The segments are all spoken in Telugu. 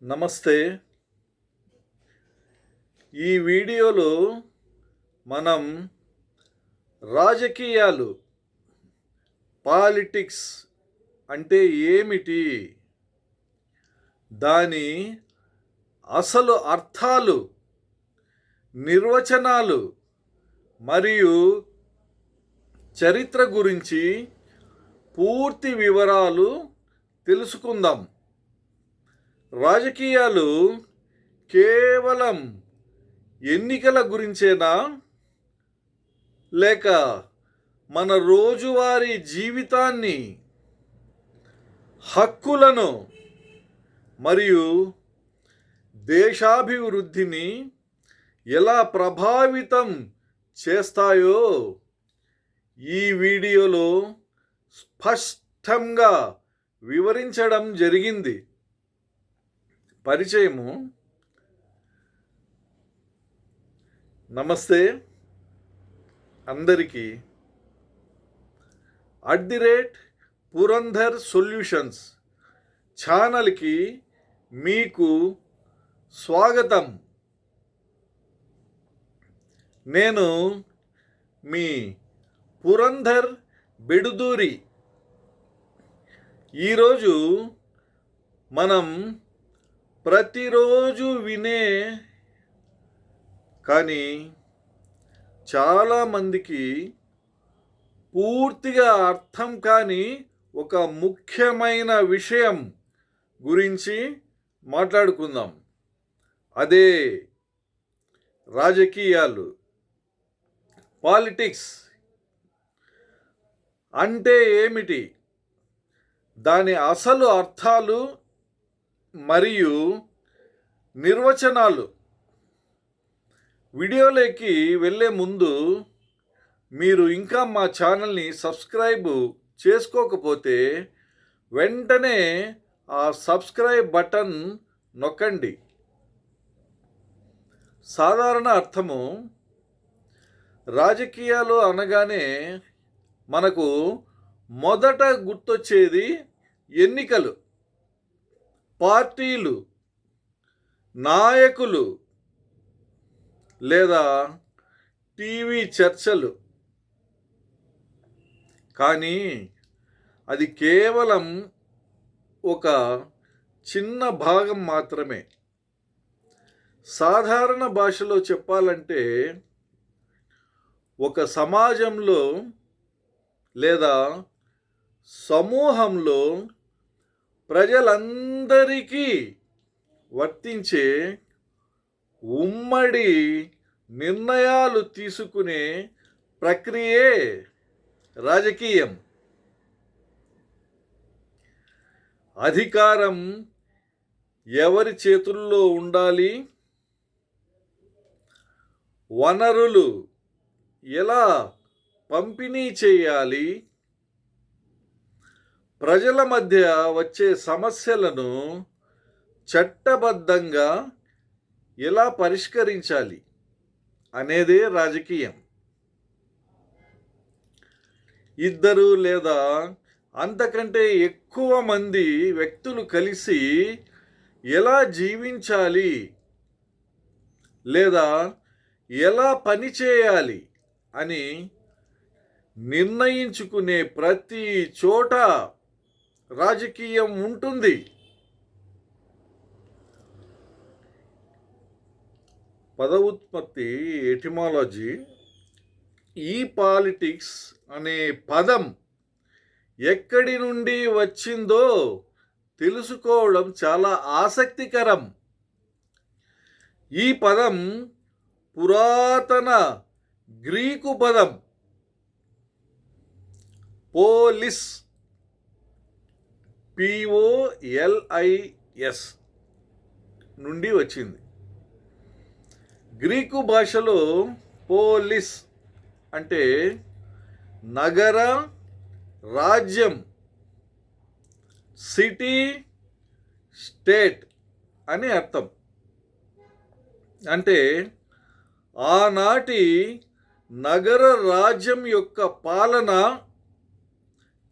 నమస్తే. ఈ వీడియోలో మనం రాజకీయాలు, పాలిటిక్స్ అంటే ఏమిటి, దాని అసలు అర్థాలు, నిర్వచనాలు మరియు చరిత్ర గురించి పూర్తి వివరాలు తెలుసుకుందాం. రాజకీయాలు కేవలం ఎన్నికల గురించేనా, లేక మన రోజువారీ జీవితాన్ని, హక్కులను మరియు దేశాభివృద్ధిని ఎలా ప్రభావితం చేస్తాయో ఈ వీడియోలో స్పష్టంగా వివరించడం జరిగింది. పరిచయము. నమస్తే అందరికీ. @పురంధర్ సొల్యూషన్స్ ఛానల్కి మీకు స్వాగతం. నేను మీ పురంధర్ బెడుదూరి. ఈరోజు మనం ప్రతిరోజు వినే కానీ చాలామందికి పూర్తిగా అర్థం కాని ఒక ముఖ్యమైన విషయం గురించి మాట్లాడుకుందాం. అదే రాజకీయాలు, పాలిటిక్స్ అంటే ఏమిటి, దాని అసలు అర్థాలు మరియు నిర్వచనాలు. వీడియోలోకి వెళ్ళే ముందు మీరు ఇంకా మా ఛానల్ని సబ్స్క్రైబ్ చేసుకోకపోతే వెంటనే ఆ సబ్స్క్రైబ్ బటన్ నొక్కండి. సాధారణ అర్థము: రాజకీయాలు అనగానే మనకు మొదట గుర్తొచ్చేది ఎన్నికలు, పార్టీలు, నాయకులు లేదా టీవీ చర్చలు. కానీ అది కేవలం ఒక చిన్న భాగం మాత్రమే. సాధారణ భాషలో చెప్పాలంటే ఒక సమాజంలో లేదా సమూహంలో ప్రజలందరికీ వర్తించే ఉమ్మడి నిర్ణయాలు తీసుకునే ప్రక్రియే రాజకీయం. అధికారం ఎవరి చేతుల్లో ఉండాలి, వనరులు ఎలా పంపిణీ చేయాలి, ప్రజల మధ్య వచ్చే సమస్యలను చట్టబద్ధంగా ఎలా పరిష్కరించాలి అనేదే రాజకీయం. ఇద్దరు లేదా అంతకంటే ఎక్కువ మంది వ్యక్తులు కలిసి ఎలా జీవించాలి లేదా ఎలా పనిచేయాలి అని నిర్ణయించుకునే ప్రతి చోట రాజకీయం ఉంటుంది. పదవుత్పత్తి, ఎటిమాలజీ. ఈ పాలిటిక్స్ అనే పదం ఎక్కడి నుండి వచ్చిందో తెలుసుకోవడం చాలా ఆసక్తికరం. ఈ పదం పురాతన గ్రీకు పదం పోలిస్, POLIS నుండి వచ్చింది. గ్రీకు భాషలో పోలిస్ అంటే నగర, రాజ్యం, సిటీ, స్టేట్ అని అర్థం. అంటే ఆనాటి నగర రాజ్యం యొక్క పాలన,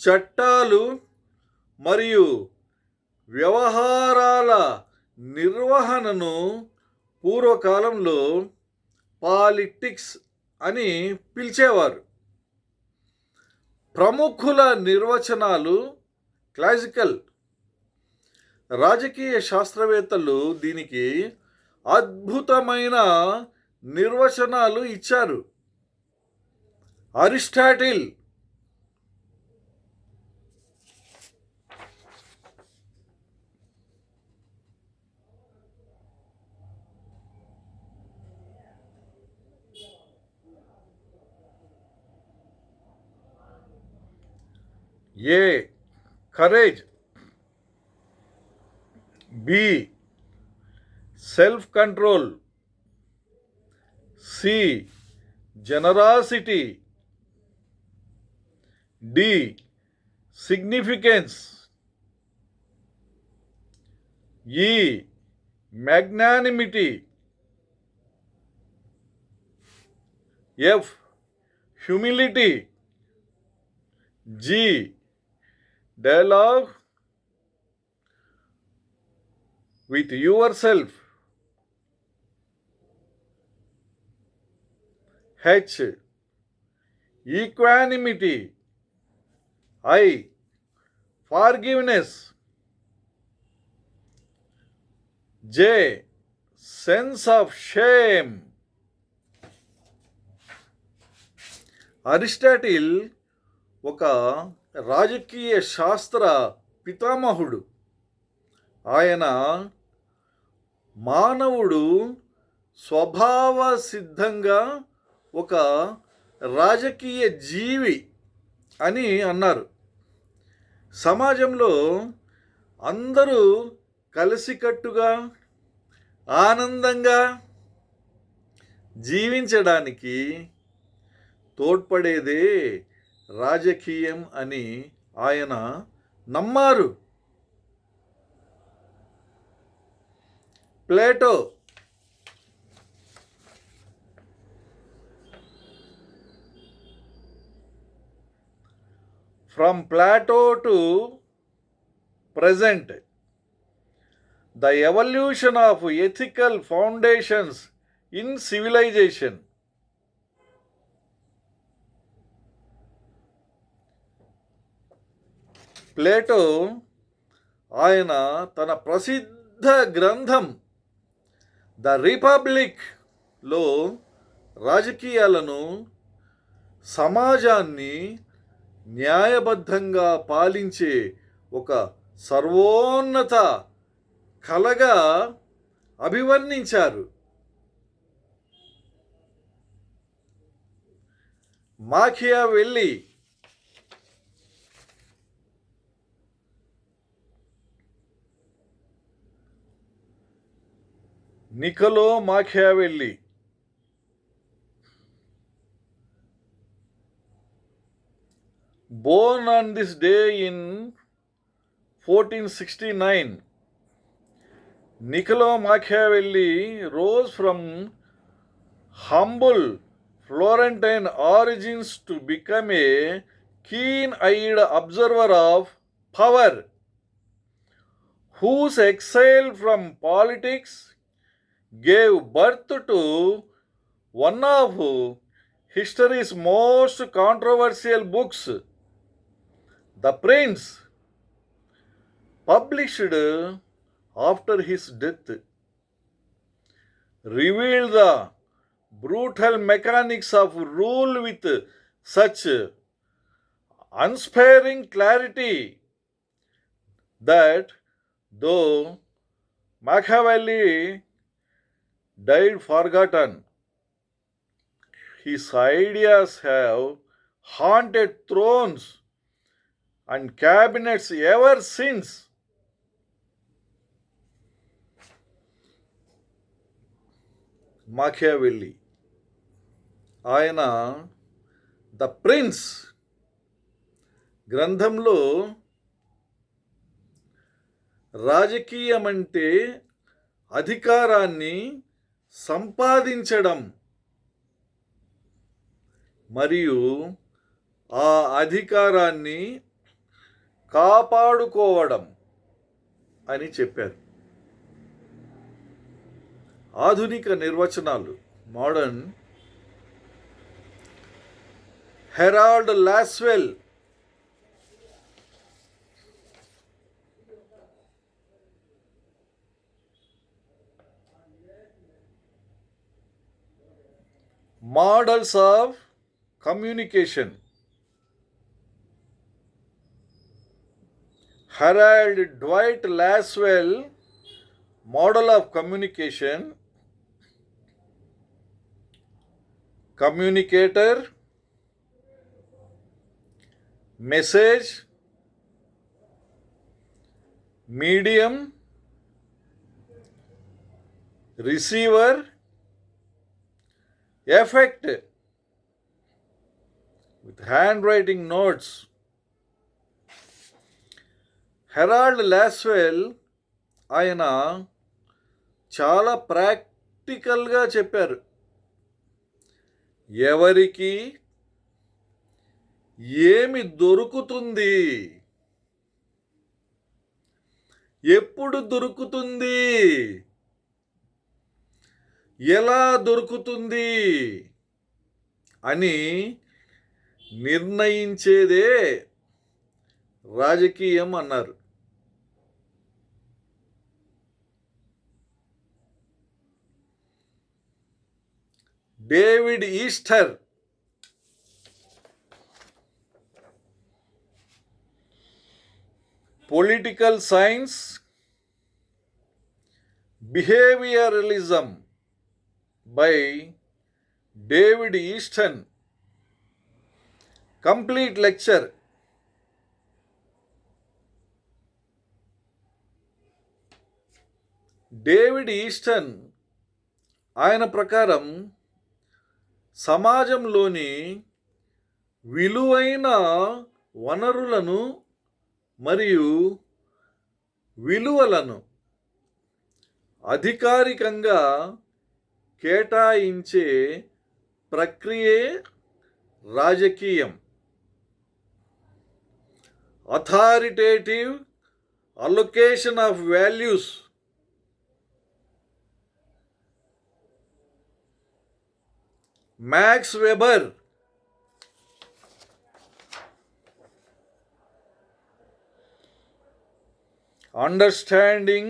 చట్టాలు మరియు వ్యవహారాల నిర్వహణను పూర్వకాలంలో పాలిటిక్స్ అని పిలిచేవారు. ప్రముఖుల నిర్వచనాలు క్లాసికల్. రాజకీయ శాస్త్రవేత్తలు దీనికి అద్భుతమైన నిర్వచనాలు ఇచ్చారు. Aristotle, A. Courage. B. Self-control. C. Generosity. D. Significance. E. Magnanimity. F. Humility. G. Dialogue with yourself. H. Equanimity. I. Forgiveness. J. Sense of shame. Aristotle ఒక రాజకీయ శాస్త్ర పితామహుడు. ఆయన మానవుడు స్వభావ సిద్ధంగా ఒక రాజకీయ జీవి అని అన్నారు. సమాజంలో అందరూ కలిసికట్టుగా ఆనందంగా జీవించడానికి తోడ్పడేదే రాజకీయం అని ఆయన నమ్మారు. Plato From Plato to present, the evolution of ethical foundations in civilization. Plato ఆయన తన ప్రసిద్ధ గ్రంథం ద రిపబ్లిక్లో రాజకీయాలను, సమాజాన్ని న్యాయబద్ధంగా పాలించే ఒక సర్వోన్నత కళగా అభివర్ణించారు. మాకియావెల్లి Niccolo మాకియావెల్లి born on this day in 1469, Niccolo Machiavelli rose from humble Florentine origins to become a keen-eyed observer of power, whose exile from politics gave birth to one of history's most controversial books, The Prince, published after his death, revealed the brutal mechanics of rule with such unsparing clarity that though Machiavelli died forgotten, his ideas have haunted thrones and cabinets ever since. మాకియావెల్లి ఆయన ద ప్రిన్స్ గ్రంథంలో రాజకీయం అంటే అధికారాన్ని సంపాదించడం మరియు ఆ అధికారాన్ని కాపాడుకోవడం అని చెప్పారు. ఆధునిక నిర్వచనాలు. Modern Harold Lasswell models of communication. Harold Dwight Laswell, model of communication, communicator, message, medium, receiver, effect with handwriting notes. Harold Lasswell ఆయన చాలా ప్రాక్టికల్గా చెప్పారు. ఎవరికి ఏమి దొరుకుతుంది, ఎప్పుడు దొరుకుతుంది, ఎలా దొరుకుతుంది అని నిర్ణయించేదే రాజకీయం అన్నారు. David Easton political science, behaviouralism by David Easton, complete lecture. David Easton ఆయన ప్రకారం సమాజంలోని విలువైన వనరులను మరియు విలువలను అధికారికంగా కేటాయించే ప్రక్రియే రాజకీయం. Authoritative allocation of values. Max Weber understanding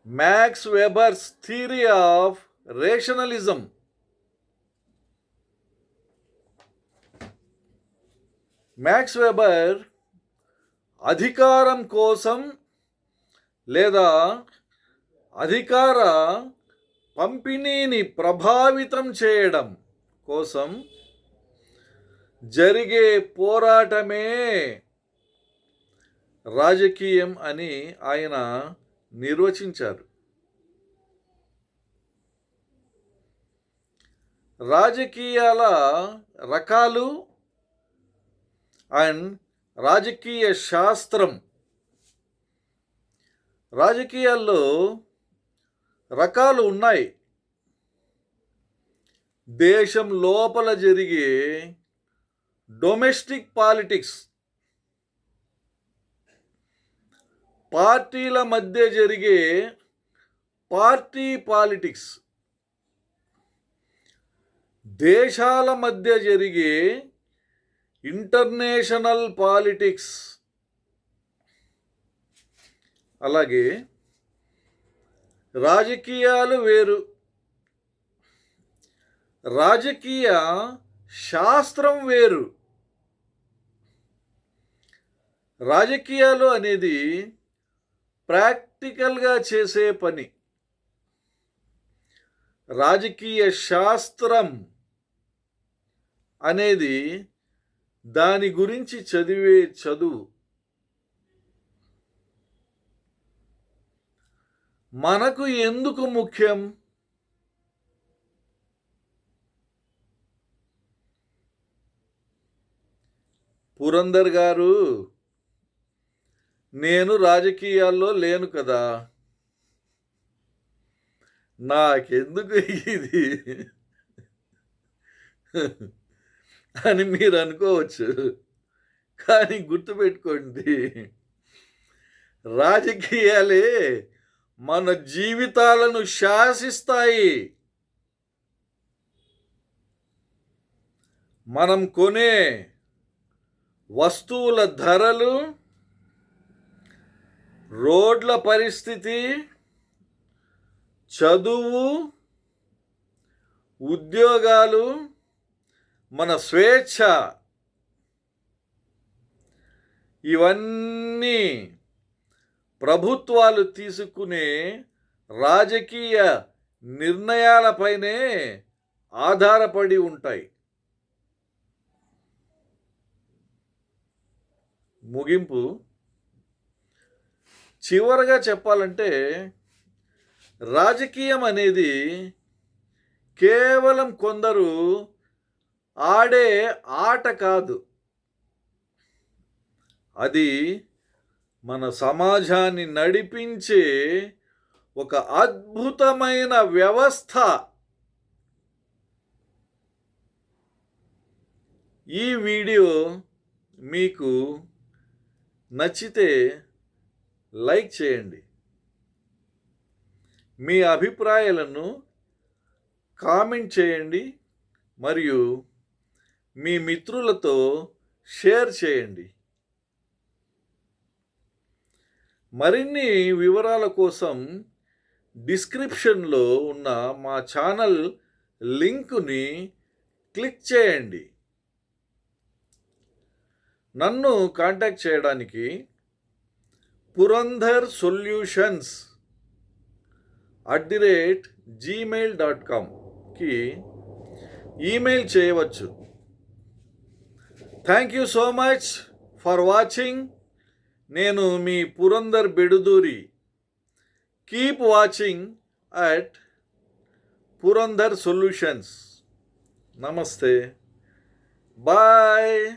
Max Weber's theory of rationalism. Max weber అధికారం కోసం లేదా అధికార పంపిణీని ప్రభావితం చేయడం కోసం జరిగే పోరాటమే రాజకీయం అని ఆయన నిర్వచించారు. రాజకీయాల రకాలు అండ్ రాజకీయ శాస్త్రం. రాజకీయాల్లో రకాలు ఉన్నాయి. దేశం లోపల జరిగే డొమెస్టిక్ పాలిటిక్స్, పార్టీల మధ్య జరిగే పార్టీ పాలిటిక్స్, దేశాల మధ్య జరిగే ఇంటర్నేషనల్ పాలిటిక్స్, అలాగే రాజకీయాలు వేరు, రాజకీయ శాస్త్రం వేరు. రాజకీయాలు అనేది ప్రాక్టికల్గా చేసే పని. రాజకీయ శాస్త్రం అనేది దాని గురించి చదివే చదువు. మనకు ఎందుకు ముఖ్యం? పురందర్ గారు, నేను రాజకీయాల్లో లేను కదా, నాకెందుకు ఇది అని మీరు అనుకోవచ్చు. కానీ గుర్తుపెట్టుకోండి, రాజకీయాలే మన జీవితాలను శాసిస్తాయి. మనం కొనే వస్తువుల ధరలు, రోడ్ల పరిస్థితి, చదువు, ఉద్యోగాలు, మన స్వేచ్ఛ, ఇవన్నీ ప్రభుత్వాలు తీసుకునే రాజకీయ నిర్ణయాలపైనే ఆధారపడి ఉంటాయి. ముగింపు చివరగా చెప్పాలంటే, రాజకీయం అనేది కేవలం కొందరు ఆడే ఆట కాదు. అది మన సమాజాన్ని నడిపించే ఒక అద్భుతమైన వ్యవస్థ. ఈ వీడియో మీకు నచ్చితే లైక్ చేయండి. మీ అభిప్రాయాలను కామెంట్ చేయండి మరియు మీ మిత్రులతో షేర్ చేయండి. మరిన్ని వివరాల కోసం డిస్క్రిప్షన్లో ఉన్న మా ఛానల్ లింకుని క్లిక్ చేయండి. నన్ను కాంటాక్ట్ చేయడానికి పురంధర్ సొల్యూషన్స్ @gmail.comకి ఈమెయిల్ చేయవచ్చు. Thank you so much for watching. నేను మీ Purandhar Bedudhuri. Keep watching at Purandhar solutions. నమస్తే. బాయ్.